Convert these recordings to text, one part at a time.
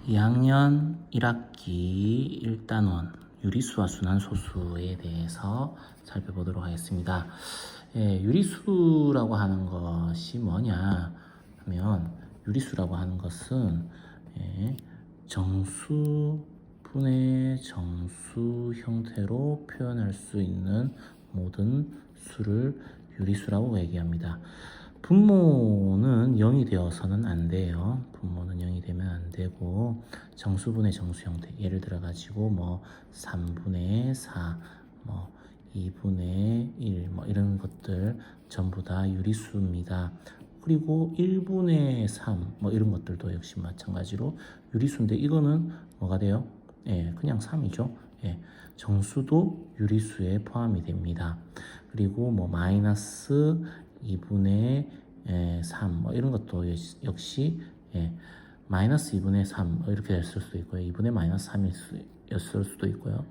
2학년 1학기 1단원 유리수와 순환소수에 대해서 살펴보도록 하겠습니다. 유리수라고 하는 것이 뭐냐 하면 유리수라고 하는 것은 정수, 분의 정수 형태로 표현할 수 있는 모든 수를 유리수라고 얘기합니다. 분모는 0이 되어서는 안 돼요. 분모는 0이 되면 안 되고 정수분의 정수 형태, 예를 들어 가지고 뭐 3분의 4, 뭐 2분의 1, 뭐 이런 것들 전부 다 유리수입니다. 그리고 1분의 3, 뭐 이런 것들도 역시 마찬가지로 유리수인데 이거는 뭐가 돼요? 그냥 3이죠. 정수도 유리수에 포함이 됩니다. 그리고 뭐 마이너스 2분의 3, 뭐 이런 것도 역시 마이너스 2분의 3 이렇게 됐을 수도 있고요. 2분의 마이너스 3이었을 수도 있고요.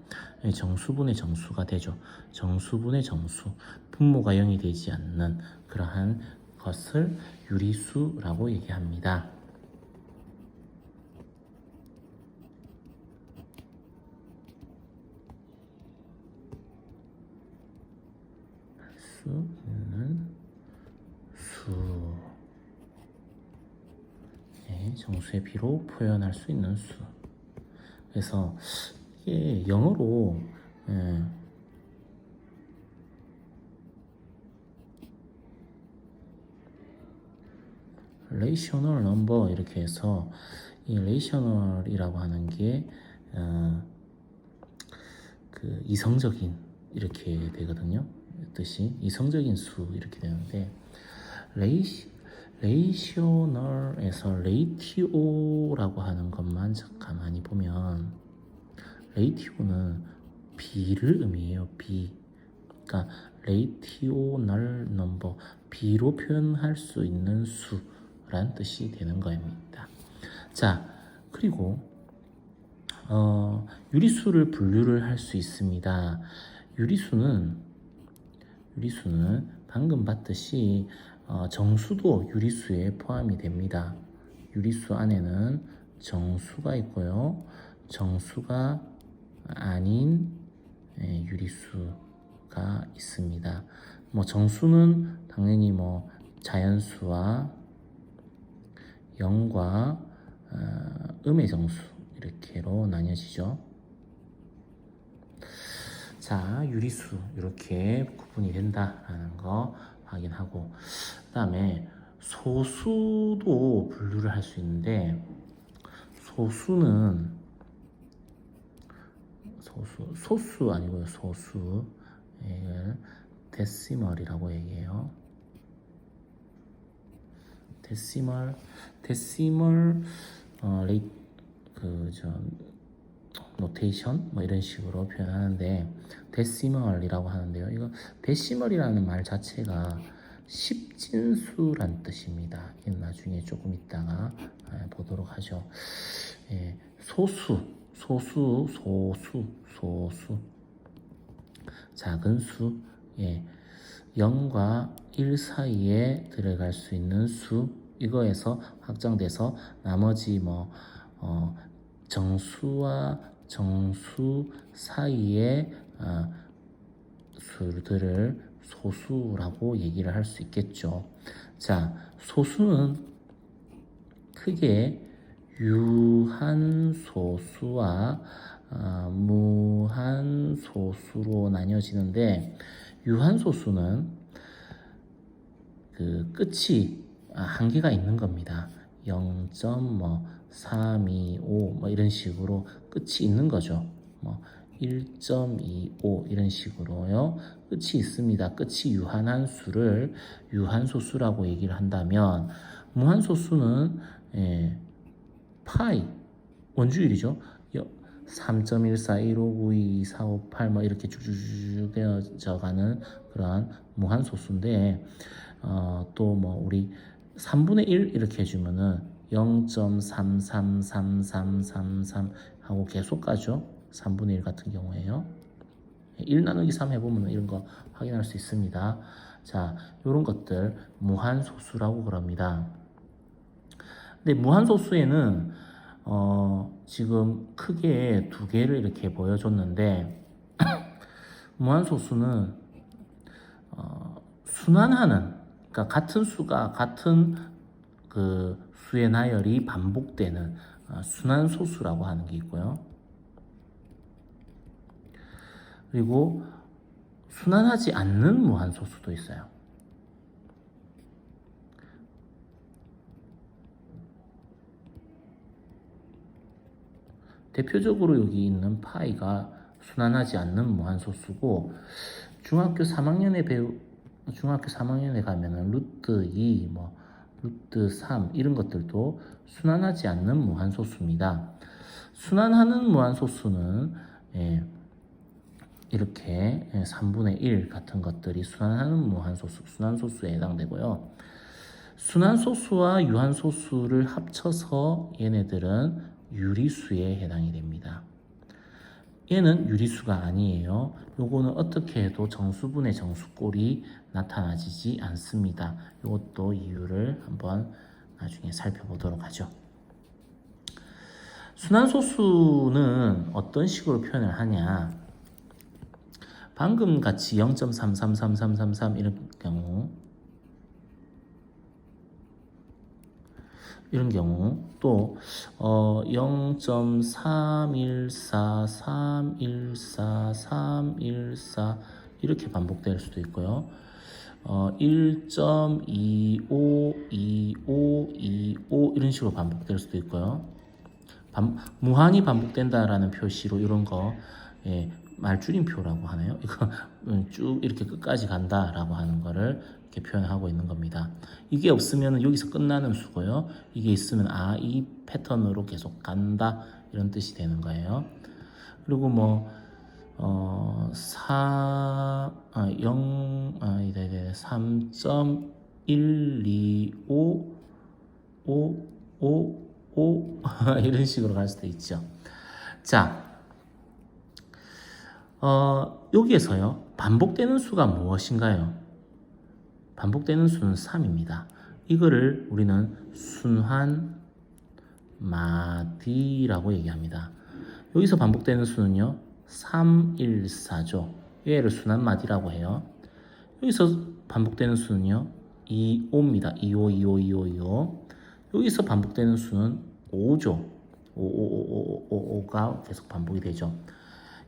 정수분의 정수가 되죠. 정수분의 정수, 분모가 0이 되지 않는 그러한 것을 유리수라고 얘기합니다. 수 있는 수, 정수의 비로 표현할 수 있는 수. 그래서 이게 영어로 레이셔널 넘버 이렇게 해서 이 레이셔널이라고 하는 게 그 이성적인 이렇게 되거든요. 뜻이 이성적인 수 이렇게 되는데 레이셔널에서 레이티오라고 하는 것만 가만히 보면 레이티오는 비를 의미해요. 비. 그러니까 레이티오널 넘버, 비로 표현할 수 있는 수란 뜻이 되는 겁니다. 자, 그리고 유리수를 분류를 할 수 있습니다. 유리수는 방금 봤듯이 정수도 유리수에 포함이 됩니다. 유리수 안에는 정수가 있고요. 정수가 아닌 유리수가 있습니다. 뭐 정수는 당연히 뭐 자연수와 영과 음의 정수 이렇게로 나뉘어지죠. 자, 유리수 이렇게 구분이 된다라는 거 확인하고, 그 다음에 소수도 분류를 할 수 있는데 소수는 소수 아니고요. 소수, 이걸 데시멀이라고 얘기해요. 데시멀 노테이션 뭐 이런 식으로 표현하는데 데시멀이라고 하는데요. 이거 데시멀이라는 말 자체가 십진수란 뜻입니다. 나중에 조금 있다가 보도록 하죠. 소수, 작은 수, 0과 1 사이에 들어갈 수 있는 수, 이거에서 확장돼서 나머지 뭐 정수와 정수 사이의 수들을 소수라고 얘기를 할 수 있겠죠. 자, 소수는 크게 유한소수와 무한소수로 나뉘어지는데, 유한소수는 그 끝이 한계가 있는 겁니다. 0.325 뭐 이런 식으로 끝이 있는 거죠. 뭐 1.25 이런 식으로요. 끝이 있습니다. 끝이 유한한 수를 유한소수라고 얘기를 한다면, 무한소수는 파이 원주율이죠. 3.1415922458 뭐 이렇게 쭉쭉쭉 되어져가는 그러한 무한소수인데, 또 뭐 우리 3분의 1 이렇게 해주면은 0.333333 하고 계속 가죠. 3분의 1 같은 경우에요. 1 나누기 3 해보면 이런 거 확인할 수 있습니다. 자, 이런 것들 무한소수라고 그럽니다. 근데 무한소수에는 지금 크게 두 개를 이렇게 보여줬는데 무한소수는 순환하는, 그러니까 같은 수가 같은 그 수의 나열이 반복되는 순환소수라고 하는 게 있고요. 그리고 순환하지 않는 무한소수도 있어요. 대표적으로 여기 있는 파이가 순환하지 않는 무한소수고, 중학교 3학년에 가면은 루트 2, 루트 3 이런 것들도 순환하지 않는 무한소수입니다. 순환하는 무한소수는 이렇게 3분의 1 같은 것들이 순환하는 무한소수, 순환소수에 해당되고요. 순환소수와 유한소수를 합쳐서 얘네들은 유리수에 해당이 됩니다. 얘는 유리수가 아니에요. 요거는 어떻게 해도 정수분의 정수꼴이 나타나지지 않습니다. 이것도 이유를 한번 나중에 살펴보도록 하죠. 순환소수는 어떤 식으로 표현을 하냐? 방금 같이 0.333333 이런 경우 또 0.314314314 이렇게 반복될 수도 있고요. 1.252525 이런 식으로 반복될 수도 있고요. 무한히 반복된다라는 표시로 이런 거 말줄임표라고 하나요? 이거 쭉 이렇게 끝까지 간다라고 하는 거를 이렇게 표현하고 있는 겁니다. 이게 없으면 여기서 끝나는 수고요. 이게 있으면 이 패턴으로 계속 간다 이런 뜻이 되는 거예요. 그리고 3.12555 이런 식으로 갈 수도 있죠. 자, 여기에서요, 반복되는 수가 무엇인가요? 반복되는 수는 3입니다. 이거를 우리는 순환마디라고 얘기합니다. 여기서 반복되는 수는요, 314죠. 얘를 순환마디라고 해요. 여기서 반복되는 수는요, 25입니다. 25. 여기서 반복되는 수는 5죠. 5가 계속 반복이 되죠.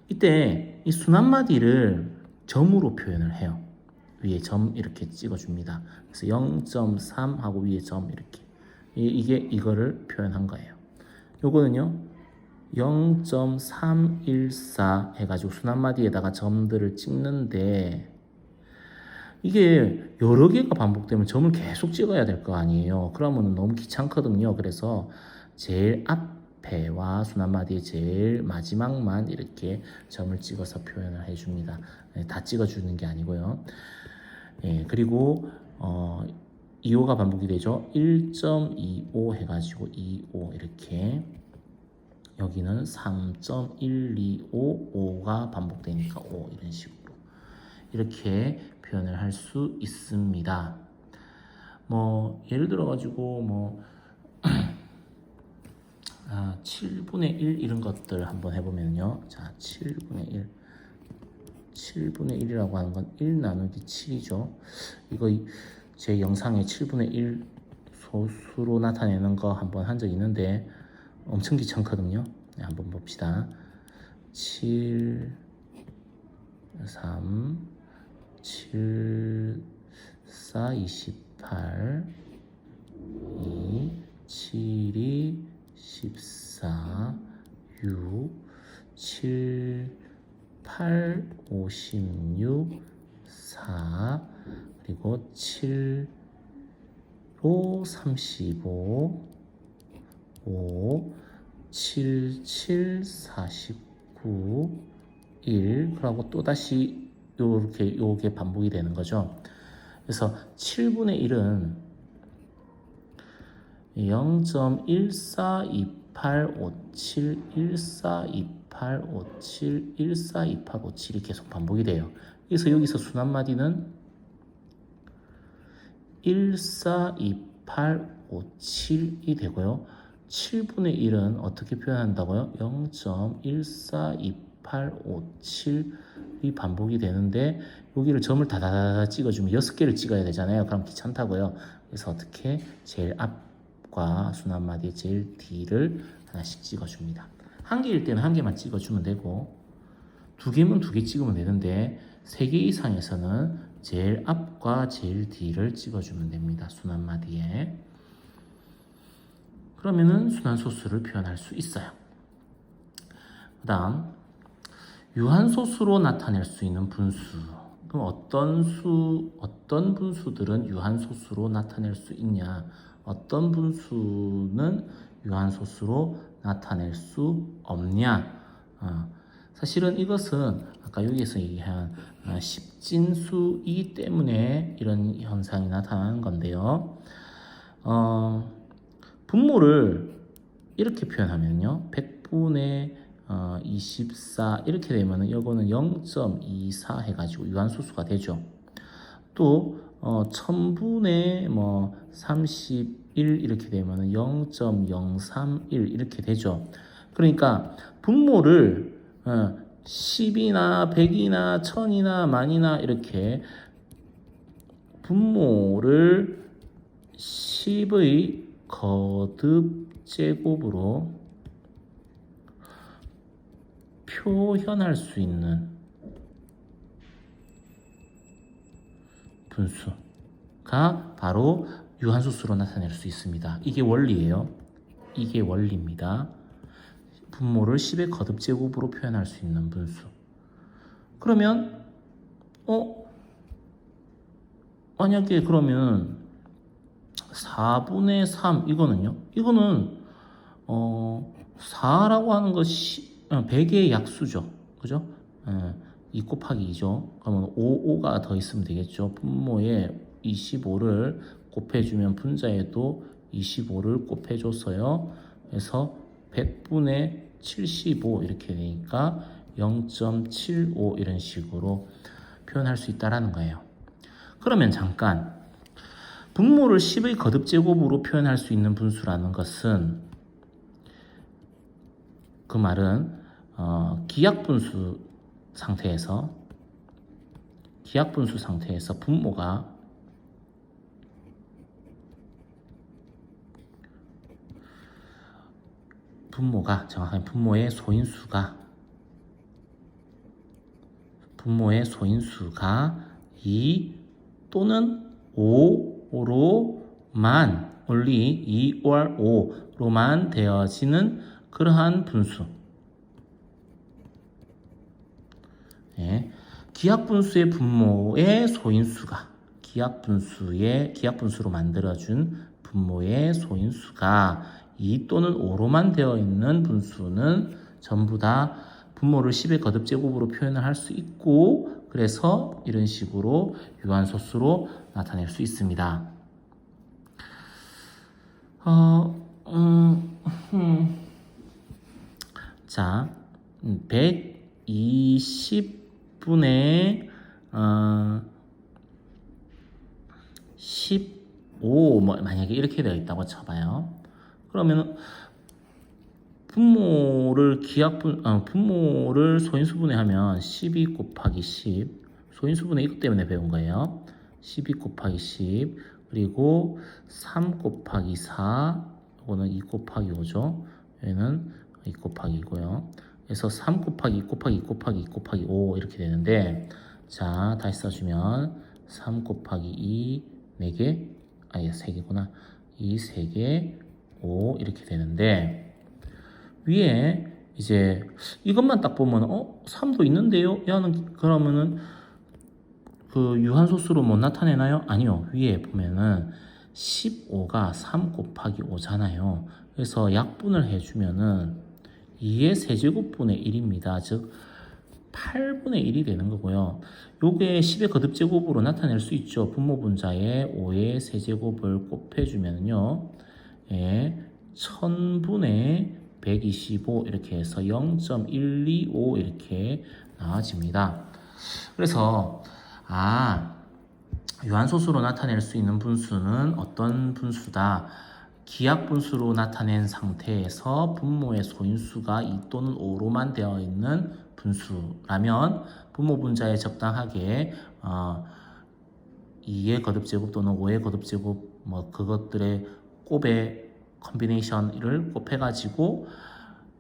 이때 이 순환마디를 점으로 표현을 해요. 위에 점 이렇게 찍어줍니다. 그래서 0.3 하고 위에 점 이렇게. 이게 이거를 표현한 거예요. 요거는요, 0.314 해가지고 순환마디에다가 점들을 찍는데, 이게 여러 개가 반복되면 점을 계속 찍어야 될 거 아니에요. 그러면 너무 귀찮거든요. 그래서 제일 앞에와 순환마디의 제일 마지막만 이렇게 점을 찍어서 표현을 해줍니다. 다 찍어주는 게 아니고요. 그리고 25가 반복이 되죠. 1.25 해가지고 25 이렇게. 여기는 3.125가 반복되니까 5 이런 식으로 이렇게 표현을 할 수 있습니다. 예를 들어 가지고 7분의 1 이런 것들 한번 해보면요. 자, 7분의 1이라고 하는 건 1 나누기 7이죠. 이거 제 영상에 7분의 1 소수로 나타내는 거 한번 한 적 있는데 엄청 귀찮거든요. 한번 봅시다. 7, 3, 7, 4, 28, 2, 7이 14, 6, 7, 8, 56, 4, 그리고 7, 5, 35, 5, 7, 7, 49, 1, 그러고 또다시 요게 반복이 되는 거죠. 그래서 7분의 1은 0.142857, 142857, 142857이 계속 반복이 돼요. 그래서 여기서 순환마디는 142857이 되고요. 7분의 1은 어떻게 표현한다고요? 0.142857이 반복이 되는데 여기를 점을 다다다다 찍어주면 6개를 찍어야 되잖아요. 그럼 귀찮다고요. 그래서 어떻게 제일 앞과 순환마디의 제일 뒤를 하나씩 찍어줍니다. 한 개일 때는 한 개만 찍어주면 되고 두 개면 두 개 찍으면 되는데 세 개 이상에서는 제일 앞과 제일 뒤를 찍어주면 됩니다. 순환마디에. 그러면은 순환소수를 표현할 수 있어요. 그 다음 유한소수로 나타낼 수 있는 분수. 그럼 어떤 분수들은 유한소수로 나타낼 수 있냐? 어떤 분수는 유한소수로 나타낼 수 없냐? 사실은 이것은 아까 여기에서 얘기한 십진수이기 때문에 이런 현상이 나타나는 건데요. 분모를 이렇게 표현하면요. 100분의 24 이렇게 되면은 이거는 0.24 해가지고 유한소수가 되죠. 또 1000분의 31 이렇게 되면은 0.031 이렇게 되죠. 그러니까 분모를 10이나 100이나 1000이나 만이나 이렇게 분모를 10의 거듭제곱으로 표현할 수 있는 분수가 바로 유한소수로 나타낼 수 있습니다. 이게 원리예요. 이게 원리입니다. 분모를 10의 거듭제곱으로 표현할 수 있는 분수. 그러면 만약에 그러면 4분의 3 이거는요? 이거는 4라고 하는 것이 100의 약수죠. 그죠? 2 곱하기 2죠. 그러면 5가 더 있으면 되겠죠. 분모에 25를 곱해주면 분자에도 25를 곱해줬어요. 그래서 100분의 75 이렇게 되니까 0.75 이런 식으로 표현할 수 있다라는 거예요. 그러면 잠깐 분모를 10의 거듭제곱으로 표현할 수 있는 분수라는 것은 그 말은 기약분수 상태에서 분모가 정확하게 분모의 소인수가 2 또는 5로만 only 2 or 5로만 되어지는 그러한 분수. 네. 기약분수의 분모의 소인수가 기약분수로 만들어준 분모의 소인수가 2 또는 5로만 되어 있는 분수는 전부 다 분모를 10의 거듭제곱으로 표현을 할 수 있고 그래서 이런 식으로 유한소수로 나타낼 수 있습니다. 자, 120분의 15 만약에 이렇게 되어 있다고 쳐봐요. 그러면 분모를 소인수분해하면 12 곱하기 10 소인수분해 이것 때문에 배운 거예요. 12 곱하기 10 그리고 3 곱하기 4 이거는 2 곱하기 5죠. 얘는 2 곱하기 2고요. 그래서 3 곱하기 2 곱하기 2 곱하기 2 곱하기 5 이렇게 되는데 자 다시 써주면 3 곱하기 2 4개 3개구나 2 3개 5 이렇게 되는데 위에 이제 이것만 딱 보면 3도 있는데요? 야는 그러면은 그 유한소수로 못 나타내나요? 아니요. 위에 보면은 15가 3 곱하기 5잖아요. 그래서 약분을 해주면은 2의 세제곱분의 1입니다. 즉 8분의 1이 되는 거고요. 요게 10의 거듭제곱으로 나타낼 수 있죠. 분모분자에 5의 세제곱을 곱해주면요. 1000분의 125 이렇게 해서 0.125 이렇게 나와집니다. 그래서 유한소수로 나타낼 수 있는 분수는 어떤 분수다? 기하 분수로 나타낸 상태에서 분모의 소인수가 2 또는 5로만 되어 있는 분수라면 분모 분자에 적당하게 2의 거듭제곱 또는 5의 거듭제곱 뭐 그것들의 곱의 컨비네이션을 곱해가지고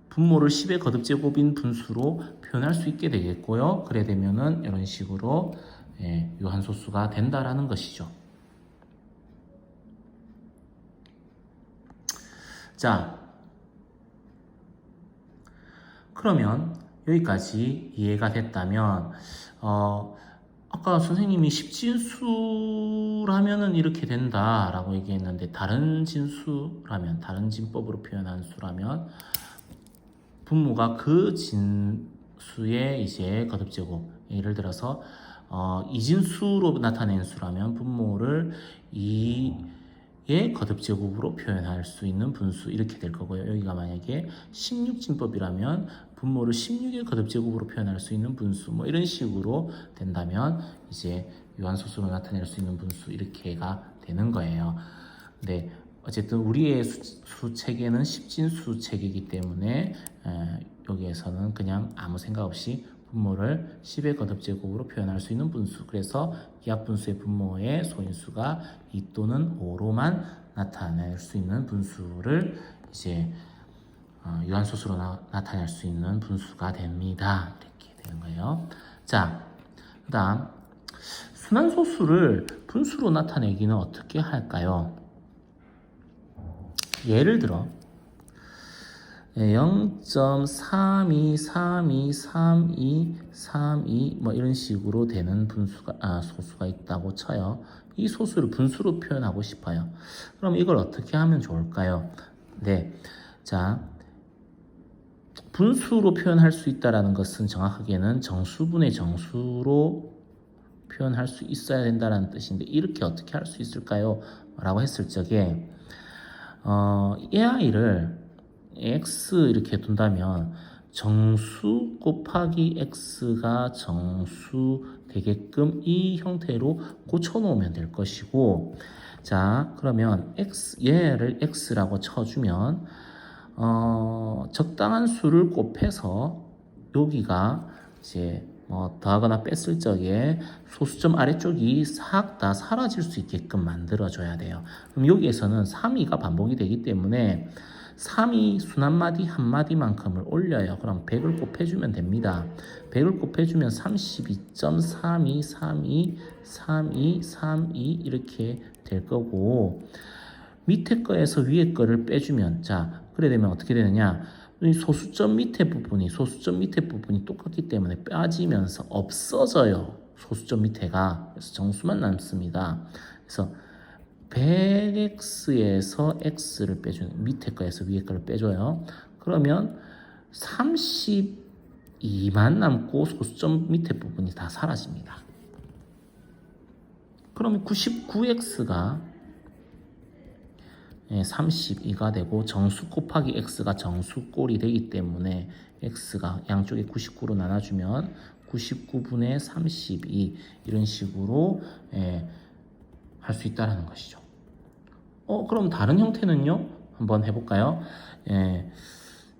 분모를 10의 거듭제곱인 분수로 표현할 수 있게 되겠고요. 그래 되면은 이런 식으로 유한소수가 된다라는 것이죠. 자, 그러면 여기까지 이해가 됐다면 아까 선생님이 십진수라면은 이렇게 된다라고 얘기했는데 다른 진수라면 다른 진법으로 표현한 수라면 분모가 그 진수의 이제 거듭제곱 예를 들어서 이진수로 나타낸 수라면 분모를 2의 거듭제곱으로 표현할 수 있는 분수 이렇게 될 거고요. 여기가 만약에 16진법이라면 분모를 16의 거듭제곱으로 표현할 수 있는 분수 뭐 이런 식으로 된다면 이제 유한소수로 나타낼 수 있는 분수 이렇게가 되는 거예요. 근데 어쨌든 우리의 수 체계는 십진수 체계이기 때문에 여기에서는 그냥 아무 생각 없이 분모를 10의 거듭제곱으로 표현할 수 있는 분수. 그래서 기하분수의 분모의 소인수가 2 또는 5로만 나타낼 수 있는 분수를 이제 유한소수로 나타낼 수 있는 분수가 됩니다. 이렇게 되는 거예요. 자, 그 다음 순환소수를 분수로 나타내기는 어떻게 할까요? 예를 들어 0.32323232 뭐 이런 식으로 되는 소수가 있다고 쳐요. 이 소수를 분수로 표현하고 싶어요. 그럼 이걸 어떻게 하면 좋을까요? 네, 자, 분수로 표현할 수 있다라는 것은 정확하게는 정수분의 정수로 표현할 수 있어야 된다는 뜻인데 이렇게 어떻게 할 수 있을까요? 라고 했을 적에 이 아이를 x 이렇게 둔다면 정수 곱하기 x가 정수 되게끔 이 형태로 고쳐놓으면 될 것이고, 자 그러면 얘를 x라고 쳐주면 적당한 수를 곱해서 여기가 이제 더하거나 뺐을 적에 소수점 아래쪽이 싹 다 사라질 수 있게끔 만들어줘야 돼요. 그럼 여기에서는 3위가 반복이 되기 때문에 3위 순한마디 한마디만큼을 올려요. 그럼 100을 곱해주면 됩니다. 100을 곱해주면 32.32, 32, 32, 32 이렇게 될 거고, 밑에 거에서 위에 거를 빼주면, 자 그래 되면 어떻게 되느냐, 소수점 밑에 부분이 똑같기 때문에 빠지면서 없어져요. 소수점 밑에가. 그래서 정수만 남습니다. 그래서 100x에서 x를 빼주는, 밑에 거에서 위에 거를 빼줘요. 그러면 32만 남고 소수점 밑에 부분이 다 사라집니다. 그러면 99x가 32가 되고 정수 곱하기 x가 정수꼴이 되기 때문에 x가 양쪽에 99로 나눠주면 99분의 32 이런 식으로 할 수 있다는 것이죠. 그럼 다른 형태는요? 한번 해볼까요?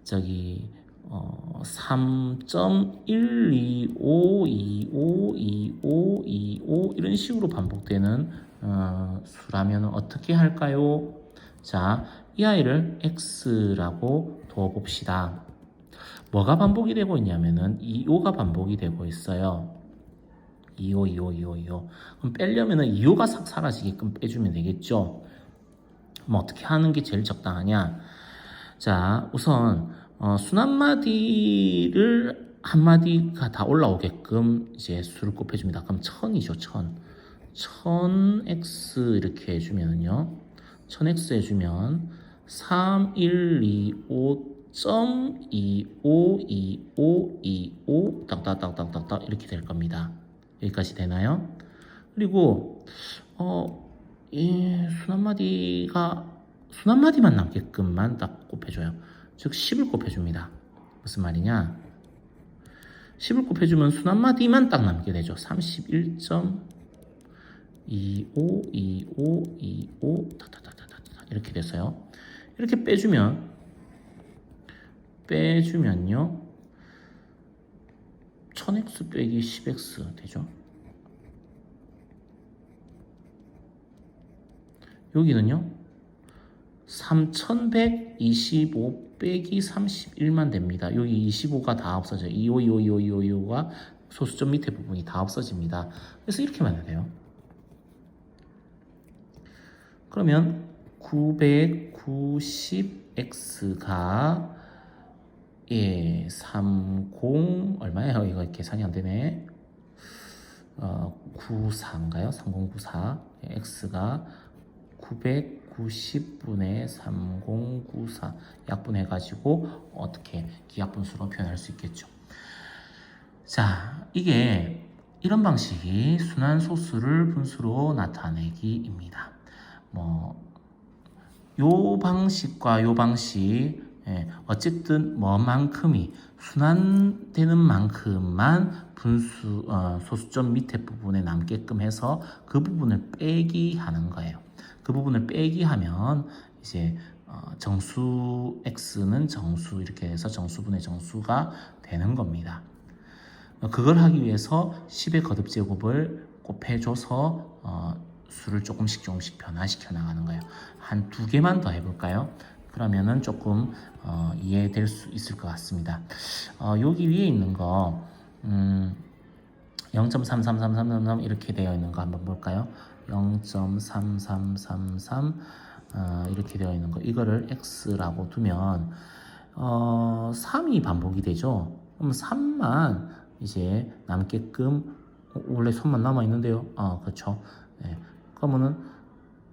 저기 3.125252525 이런 식으로 반복되는 수라면 어떻게 할까요? 자, 이 아이를 x라고 두어봅시다. 뭐가 반복이 되고 있냐면은 25가 반복이 되고 있어요. 25. 그럼 빼려면은 25가 싹 사라지게끔 빼주면 되겠죠. 뭐 어떻게 하는 게 제일 적당하냐? 자, 우선 순한마디를 한 마디가 다 올라오게끔 이제 수를 곱해줍니다. 그럼 1000이죠, 1000. 1000x 이렇게 해주면요. 1000x 해주면 3125.252525 딱딱딱딱딱 이렇게 될 겁니다. 여기까지 되나요? 그리고 이 순한마디만 남게끔만 딱 곱해줘요. 즉 10을 곱해줍니다. 무슨 말이냐? 10을 곱해주면 순한마디만 딱 남게 되죠. 31.252525 이렇게 됐어요. 이렇게 빼주면요 1000x 빼기 10x 되죠. 여기는요 3125 빼기 31만 됩니다. 여기 25가 다 없어져요. 25252525가 소수점 밑에 부분이 다 없어집니다. 그래서 이렇게만 해야 돼요. 그러면 990x가 30 얼마예요? 이거 계산이 안 되네. 94인가요? 3094. x가 990분의 3094 약분해가지고 어떻게 기하분수로 표현할 수 있겠죠. 자, 이게 이런 방식이 순환소수를 분수로 나타내기입니다. 요 방식과 요 방식 어쨌든 뭐만큼이 순환되는 만큼만 분수 소수점 밑에 부분에 남게끔 해서 그 부분을 빼기 하는 거예요. 그 부분을 빼기 하면 이제 정수 x는 정수 이렇게 해서 정수분의 정수가 되는 겁니다. 그걸 하기 위해서 10의 거듭제곱을 곱해줘서 수를 조금씩 변화시켜 나가는 거예요. 한 두 개만 더 해볼까요? 그러면은 조금 이해될 수 있을 것 같습니다. 여기 위에 있는 거 0.33333 이렇게 되어 있는 거 한번 볼까요? 0.3333 이렇게 되어 있는 거 이거를 x라고 두면 3이 반복이 되죠. 그럼 3만 이제 남게끔 원래 손만 남아 있는데요. 그렇죠. 네. 그러면은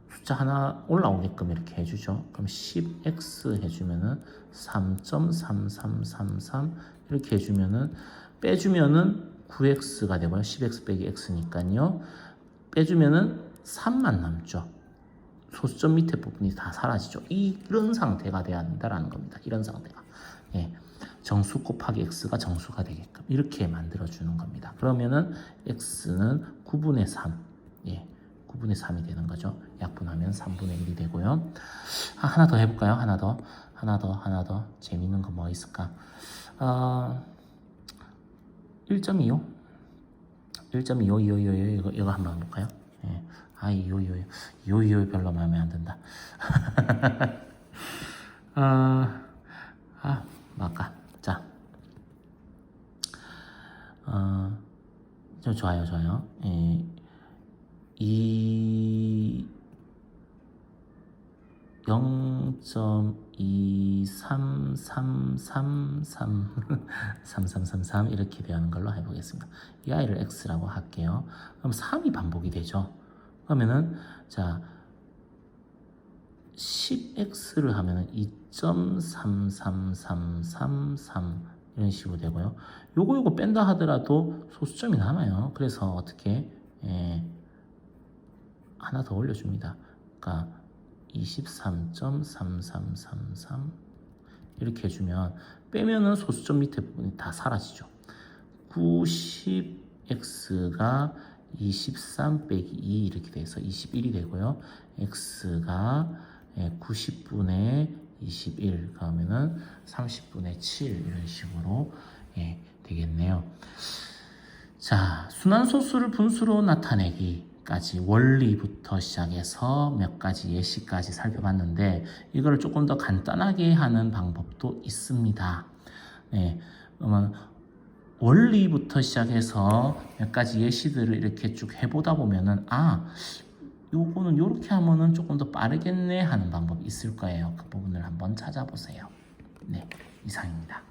숫자 하나 올라오게끔 이렇게 해주죠. 그럼 10x 해주면은 3.3333 이렇게 해주면은 빼주면은 9x가 되고요. 10x 빼기 x니까요. 빼주면은 3만 남죠. 소수점 밑에 부분이 다 사라지죠. 이런 상태가 돼야 된다라는 겁니다. 이런 상태가. 예. 정수 곱하기 x가 정수가 되게끔 이렇게 만들어주는 겁니다. 그러면은 x는 9분의 3. 예. 9분의 3이 되는 거죠. 약분하면 3분의 1이 되고요. 하나 더 해볼까요? 하나 더. 재밌는 거 뭐 있을까? 1.25. 1.25 이거 한번 해볼까요? 예. 25 별로 마음에 안 든다. 아까. 자. 좀 좋아요. 예. 0.233333 이렇게 되는 걸로 해보겠습니다. 이 아이를 x라고 할게요. 그럼 3이 반복이 되죠. 그러면은 자 10x를 하면은 2.33333 이런 식으로 되고요. 요거 뺀다 하더라도 소수점이 남아요. 그래서 어떻게 하나 더 올려줍니다. 그러니까 23.3333 이렇게 해주면 빼면은 소수점 밑에 부분이 다 사라지죠. 90x가 23 빼기 2 이렇게 돼서 21이 되고요. x가 90분의 21 그러면은 30분의 7 이런 식으로 되겠네요. 자, 순환소수를 분수로 나타내기까지 원리부터 시작해서 몇 가지 예시까지 살펴봤는데 이거를 조금 더 간단하게 하는 방법도 있습니다. 그러면 원리부터 시작해서 몇 가지 예시들을 이렇게 쭉 해보다 보면은 요거는 이렇게 하면은 조금 더 빠르겠네 하는 방법이 있을 거예요. 그 부분을 한번 찾아보세요. 네, 이상입니다.